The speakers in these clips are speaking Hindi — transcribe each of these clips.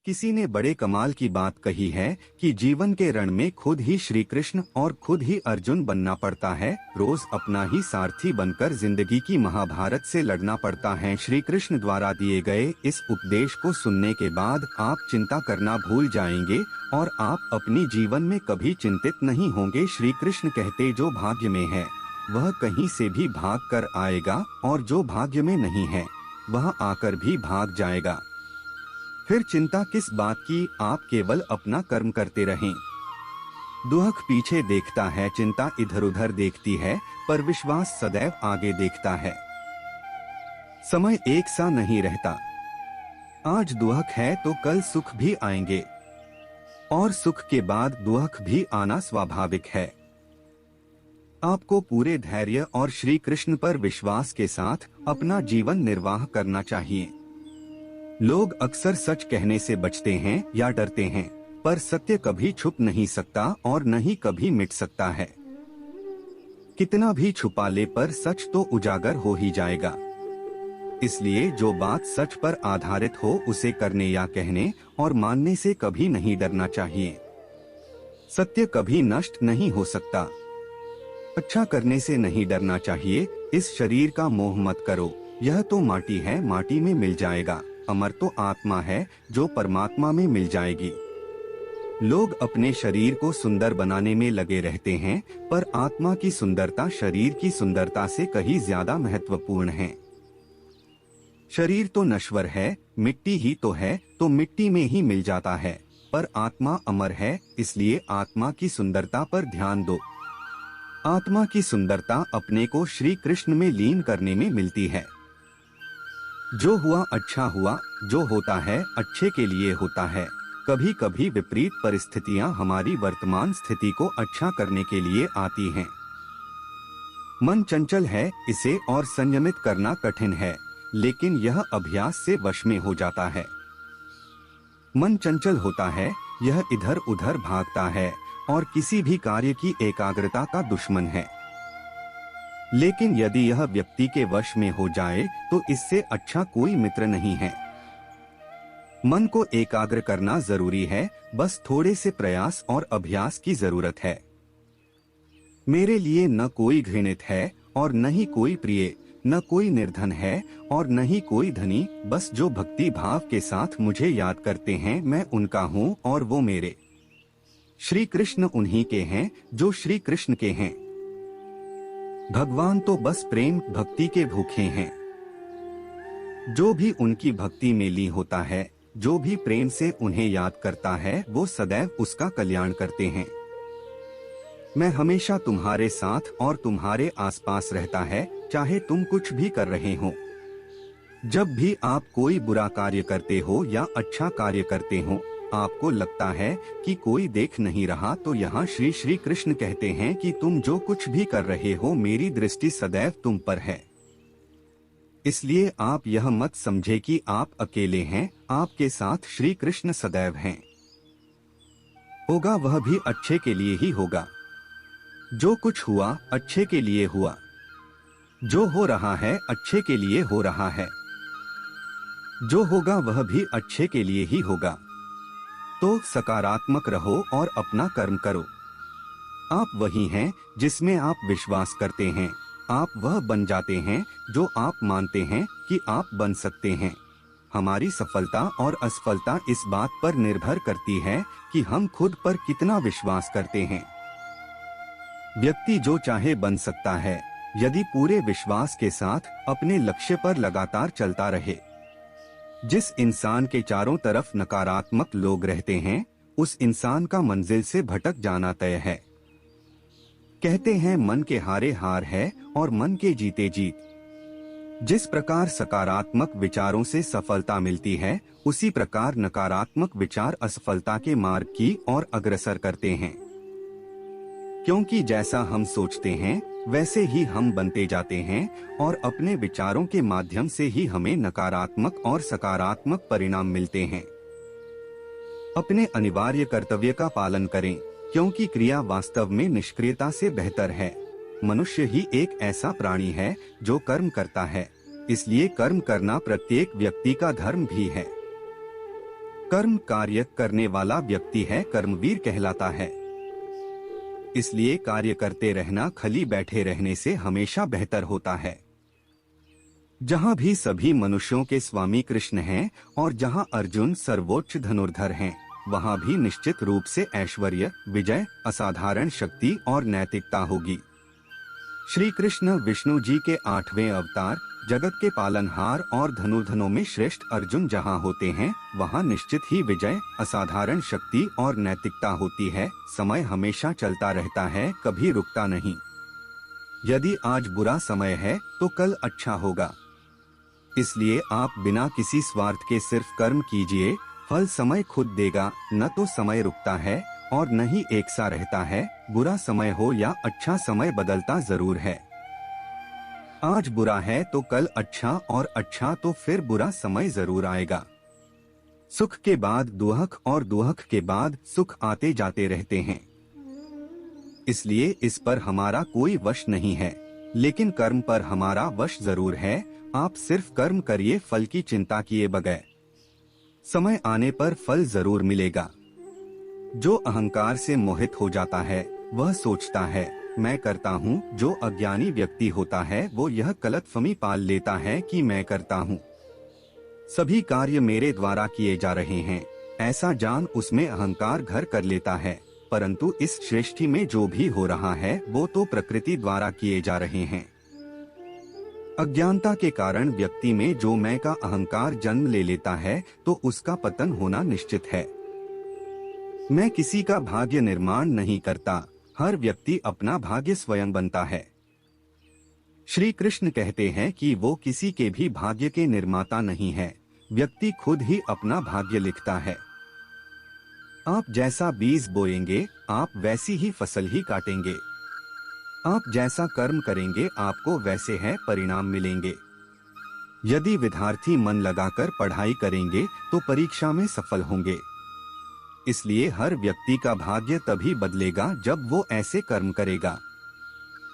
किसी ने बड़े कमाल की बात कही है कि जीवन के रण में खुद ही श्री कृष्ण और खुद ही अर्जुन बनना पड़ता है। रोज अपना ही सारथी बनकर जिंदगी की महाभारत से लड़ना पड़ता है। श्री कृष्ण द्वारा दिए गए इस उपदेश को सुनने के बाद आप चिंता करना भूल जाएंगे और आप अपनी जीवन में कभी चिंतित नहीं होंगे। श्री कृष्ण कहते, जो भाग्य में है वह कहीं से भी भाग कर आएगा और जो भाग्य में नहीं है वह आकर भी भाग जाएगा। फिर चिंता किस बात की, आप केवल अपना कर्म करते रहें। दुहक पीछे देखता है, चिंता इधर उधर देखती है, पर विश्वास सदैव आगे देखता है। समय एक सा नहीं रहता। आज दुहक है तो कल सुख भी आएंगे और सुख के बाद दुहक भी आना स्वाभाविक है। आपको पूरे धैर्य और श्री कृष्ण पर विश्वास के साथ अपना जीवन निर्वाह करना चाहिए। लोग अक्सर सच कहने से बचते हैं या डरते हैं, पर सत्य कभी छुप नहीं सकता और न ही कभी मिट सकता है। कितना भी छुपा ले पर सच तो उजागर हो ही जाएगा। इसलिए जो बात सच पर आधारित हो उसे करने या कहने और मानने से कभी नहीं डरना चाहिए। सत्य कभी नष्ट नहीं हो सकता। अच्छा करने से नहीं डरना चाहिए। इस शरीर का मोह मत करो, यह तो माटी है, माटी में मिल जाएगा। अमर तो आत्मा है जो परमात्मा में मिल जाएगी। लोग अपने शरीर को सुंदर बनाने में लगे रहते हैं, पर आत्मा की सुंदरता शरीर की सुंदरता से कहीं ज्यादा महत्वपूर्ण है। शरीर तो नश्वर है, मिट्टी ही तो है, तो मिट्टी में ही मिल जाता है, पर आत्मा अमर है, इसलिए आत्मा की सुंदरता पर ध्यान दो। आत्मा की सुंदरता अपने को श्री कृष्ण में लीन करने में मिलती है। जो हुआ अच्छा हुआ, जो होता है अच्छे के लिए होता है। कभी कभी विपरीत परिस्थितियां हमारी वर्तमान स्थिति को अच्छा करने के लिए आती हैं। मन चंचल है, इसे और संयमित करना कठिन है, लेकिन यह अभ्यास से वश में हो जाता है। मन चंचल होता है, यह इधर उधर भागता है और किसी भी कार्य की एकाग्रता का दुश्मन है। लेकिन यदि यह व्यक्ति के वश में हो जाए तो इससे अच्छा कोई मित्र नहीं है। मन को एकाग्र करना जरूरी है, बस थोड़े से प्रयास और अभ्यास की जरूरत है। मेरे लिए न कोई घृणित है और न ही कोई प्रिय, न कोई निर्धन है और न ही कोई धनी, बस जो भक्ति भाव के साथ मुझे याद करते हैं मैं उनका हूँ और वो मेरे। श्री कृष्ण उन्हीं के हैं जो श्री कृष्ण के हैं। भगवान तो बस प्रेम भक्ति के भूखे हैं। जो भी उनकी भक्ति में लीन होता है, जो भी प्रेम से उन्हें याद करता है, वो सदैव उसका कल्याण करते हैं। मैं हमेशा तुम्हारे साथ और तुम्हारे आसपास रहता है, चाहे तुम कुछ भी कर रहे हो। जब भी आप कोई बुरा कार्य करते हो या अच्छा कार्य करते हो, आपको लगता है कि कोई देख नहीं रहा, तो यहाँ श्री श्री कृष्ण कहते हैं कि तुम जो कुछ भी कर रहे हो मेरी दृष्टि सदैव तुम पर है। इसलिए आप यह मत समझे कि आप अकेले हैं, आपके साथ श्री कृष्ण सदैव हैं। होगा वह भी अच्छे के लिए ही होगा। जो कुछ हुआ अच्छे के लिए हुआ। जो हो रहा है अच्छे के लिए हो रहा है। जो होगा वह भी अच्छे के लिए ही होगा। तो सकारात्मक रहो और अपना कर्म करो। आप वही हैं जिसमें आप विश्वास करते हैं। आप वह बन जाते हैं जो आप मानते हैं कि आप बन सकते हैं। हमारी सफलता और असफलता इस बात पर निर्भर करती है कि हम खुद पर कितना विश्वास करते हैं। व्यक्ति जो चाहे बन सकता है, यदि पूरे विश्वास के साथ अपने लक्ष्य पर लगातार चलता रहे। जिस इंसान के चारों तरफ नकारात्मक लोग रहते हैं, उस इंसान का मंजिल से भटक जाना तय है। कहते हैं मन के हारे हार है और मन के जीते जीत। जिस प्रकार सकारात्मक विचारों से सफलता मिलती है, उसी प्रकार नकारात्मक विचार असफलता के मार्ग की ओर अग्रसर करते हैं। क्योंकि जैसा हम सोचते हैं वैसे ही हम बनते जाते हैं और अपने विचारों के माध्यम से ही हमें नकारात्मक और सकारात्मक परिणाम मिलते हैं। अपने अनिवार्य कर्तव्य का पालन करें, क्योंकि क्रिया वास्तव में निष्क्रियता से बेहतर है। मनुष्य ही एक ऐसा प्राणी है जो कर्म करता है, इसलिए कर्म करना प्रत्येक व्यक्ति का धर्म भी है। कर्म कार्य करने वाला व्यक्ति है कर्मवीर कहलाता है। इसलिए कार्य करते रहना खाली बैठे रहने से हमेशा बेहतर होता है। जहाँ भी सभी मनुष्यों के स्वामी कृष्ण हैं और जहाँ अर्जुन सर्वोच्च धनुर्धर हैं, वहाँ भी निश्चित रूप से ऐश्वर्य, विजय, असाधारण शक्ति और नैतिकता होगी। श्री कृष्ण विष्णु जी के 8वें अवतार, जगत के पालनहार और धनुर्धरों में श्रेष्ठ अर्जुन जहाँ होते हैं, वहाँ निश्चित ही विजय, असाधारण शक्ति और नैतिकता होती है। समय हमेशा चलता रहता है, कभी रुकता नहीं। यदि आज बुरा समय है तो कल अच्छा होगा। इसलिए आप बिना किसी स्वार्थ के सिर्फ कर्म कीजिए, फल समय खुद देगा। न तो समय रुकता है और न ही एक सा रहता है। बुरा समय हो या अच्छा समय बदलता जरूर है। आज बुरा है तो कल अच्छा, और अच्छा तो फिर बुरा समय जरूर आएगा। सुख के बाद दुख और दुख के बाद सुख आते जाते रहते हैं। इसलिए इस पर हमारा कोई वश नहीं है, लेकिन कर्म पर हमारा वश जरूर है। आप सिर्फ कर्म करिए, फल की चिंता किए बगैर। समय आने पर फल जरूर मिलेगा। जो अहंकार से मोहित हो जाता है वह सोचता है मैं करता हूँ। जो अज्ञानी व्यक्ति होता है वो यह गलतफहमी पाल लेता है कि मैं करता हूँ, सभी कार्य मेरे द्वारा किए जा रहे हैं, ऐसा जान उसमें अहंकार घर कर लेता है। परंतु इस सृष्टि में जो भी हो रहा है वो तो प्रकृति द्वारा किए जा रहे हैं। अज्ञानता के कारण व्यक्ति में जो मैं का अहंकार जन्म ले लेता है तो उसका पतन होना निश्चित है। मैं किसी का भाग्य निर्माण नहीं करता, हर व्यक्ति अपना भाग्य स्वयं बनता है। श्री कृष्ण कहते हैं कि वो किसी के भी भाग्य के निर्माता नहीं है, व्यक्ति खुद ही अपना भाग्य लिखता है। आप जैसा बीज बोएंगे आप वैसी ही फसल ही काटेंगे। आप जैसा कर्म करेंगे आपको वैसे है परिणाम मिलेंगे। यदि विद्यार्थी मन लगाकर पढ़ाई करेंगे तो परीक्षा में सफल होंगे। इसलिए हर व्यक्ति का भाग्य तभी बदलेगा जब वो ऐसे कर्म करेगा।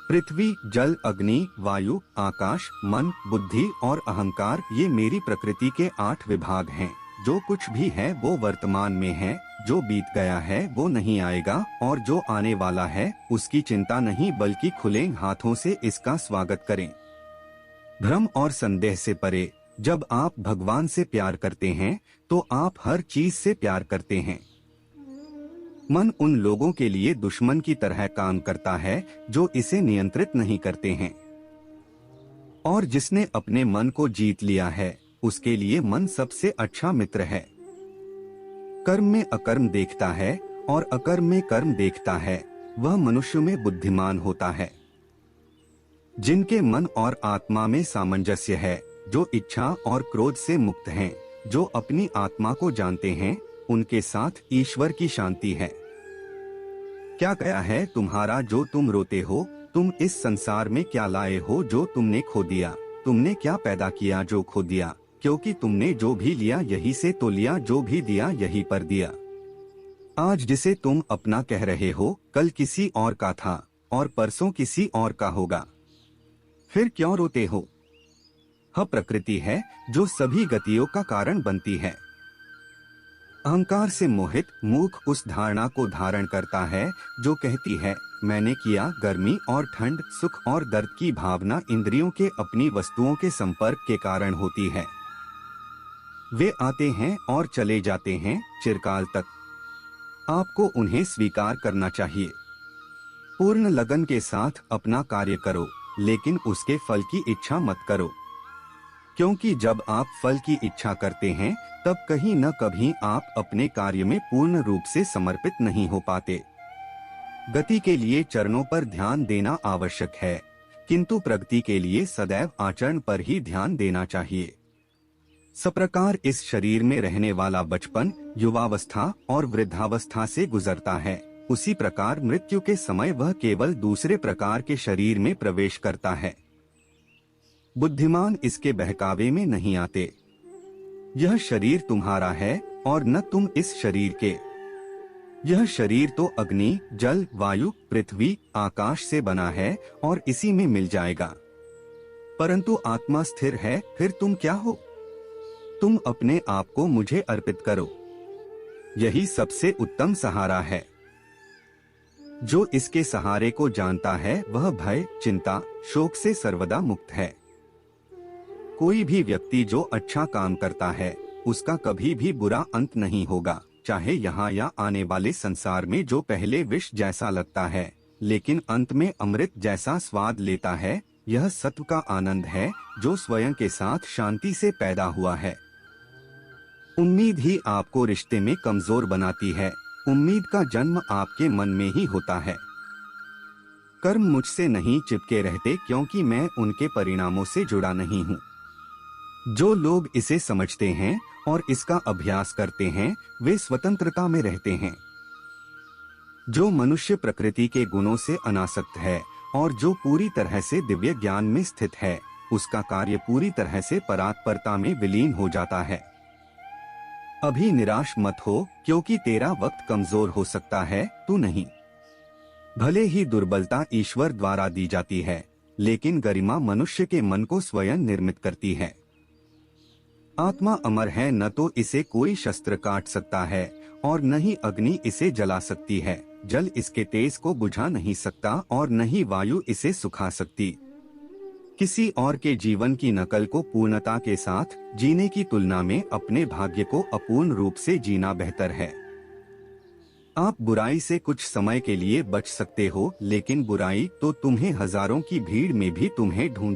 पृथ्वी, जल, अग्नि, वायु, आकाश, मन, बुद्धि और अहंकार, ये मेरी प्रकृति के 8 विभाग हैं। जो कुछ भी है वो वर्तमान में है, जो बीत गया है वो नहीं आएगा, और जो आने वाला है उसकी चिंता नहीं बल्कि खुले हाथों से इसका स्वागत करें। भ्रम और संदेह से परे, जब आप भगवान से प्यार करते हैं तो आप हर चीज से प्यार करते हैं। मन उन लोगों के लिए दुश्मन की तरह काम करता है जो इसे नियंत्रित नहीं करते हैं, और जिसने अपने मन को जीत लिया है उसके लिए मन सबसे अच्छा मित्र है। कर्म में अकर्म देखता है और अकर्म में कर्म देखता है, वह मनुष्य में बुद्धिमान होता है। जिनके मन और आत्मा में सामंजस्य है, जो इच्छा और क्रोध से मुक्त हैं, जो अपनी आत्मा को जानते हैं, उनके साथ ईश्वर की शांति है। क्या गया है तुम्हारा जो तुम रोते हो? तुम इस संसार में क्या लाए हो जो तुमने खो दिया? तुमने क्या पैदा किया जो खो दिया? क्योंकि तुमने जो भी लिया यही से तो लिया, जो भी दिया यही पर दिया। आज जिसे तुम अपना कह रहे हो कल किसी और का था और परसों किसी और का होगा। फिर क्यों रोते हो? यह प्रकृति है जो सभी गतियों का कारण बनती है। अहंकार से मोहित मूर्ख उस धारणा को धारण करता है जो कहती है मैंने किया। गर्मी और ठंड, सुख और दर्द की भावना इंद्रियों के अपनी वस्तुओं के संपर्क के कारण होती है। वे आते हैं और चले जाते हैं चिरकाल तक। आपको उन्हें स्वीकार करना चाहिए। पूर्ण लगन के साथ अपना कार्य करो, लेकिन उसके फल की इच्छा मत करो, क्योंकि जब आप फल की इच्छा करते हैं तब कहीं न कभी आप अपने कार्य में पूर्ण रूप से समर्पित नहीं हो पाते। गति के लिए चरणों पर ध्यान देना आवश्यक है, किंतु प्रगति के लिए सदैव आचरण पर ही ध्यान देना चाहिए। सप्रकार इस शरीर में रहने वाला बचपन, युवावस्था और वृद्धावस्था से गुजरता है, उसी प्रकार मृत्यु के समय वह केवल दूसरे प्रकार के शरीर में प्रवेश करता है। बुद्धिमान इसके बहकावे में नहीं आते। यह शरीर तुम्हारा है और न तुम इस शरीर के। यह शरीर तो अग्नि, जल, वायु, पृथ्वी, आकाश से बना है और इसी में मिल जाएगा। परंतु आत्मा स्थिर है। फिर तुम क्या हो? तुम अपने आप को मुझे अर्पित करो। यही सबसे उत्तम सहारा है। जो इसके सहारे को जानता है वह भय, चिंता, शोक से सर्वदा मुक्त है। कोई भी व्यक्ति जो अच्छा काम करता है उसका कभी भी बुरा अंत नहीं होगा, चाहे यहाँ या आने वाले संसार में। जो पहले विष जैसा लगता है लेकिन अंत में अमृत जैसा स्वाद लेता है, यह सत्व का आनंद है जो स्वयं के साथ शांति से पैदा हुआ है। उम्मीद ही आपको रिश्ते में कमजोर बनाती है। उम्मीद का जन्म आपके मन में ही होता है। कर्म मुझसे नहीं चिपके रहते क्योंकि मैं उनके परिणामों से जुड़ा नहीं हूँ। जो लोग इसे समझते हैं और इसका अभ्यास करते हैं वे स्वतंत्रता में रहते हैं। जो मनुष्य प्रकृति के गुणों से अनासक्त है और जो पूरी तरह से दिव्य ज्ञान में स्थित है, उसका कार्य पूरी तरह से परात्परता में विलीन हो जाता है। अभी निराश मत हो क्योंकि तेरा वक्त कमजोर हो सकता है, तू नहीं। भले ही दुर्बलता ईश्वर द्वारा दी जाती है लेकिन गरिमा मनुष्य के मन को स्वयं निर्मित करती है। आत्मा अमर है, न तो इसे कोई शस्त्र काट सकता है और न ही अग्नि इसे जला सकती है। जल इसके तेज को बुझा नहीं सकता और न ही वायु इसे सुखा सकती। किसी और के जीवन की नकल को पूर्णता के साथ जीने की तुलना में अपने भाग्य को अपूर्ण रूप से जीना बेहतर है। आप बुराई से कुछ समय के लिए बच सकते हो लेकिन बुराई तो तुम्हें हजारों की भीड़ में भी तुम्हें ढूंढ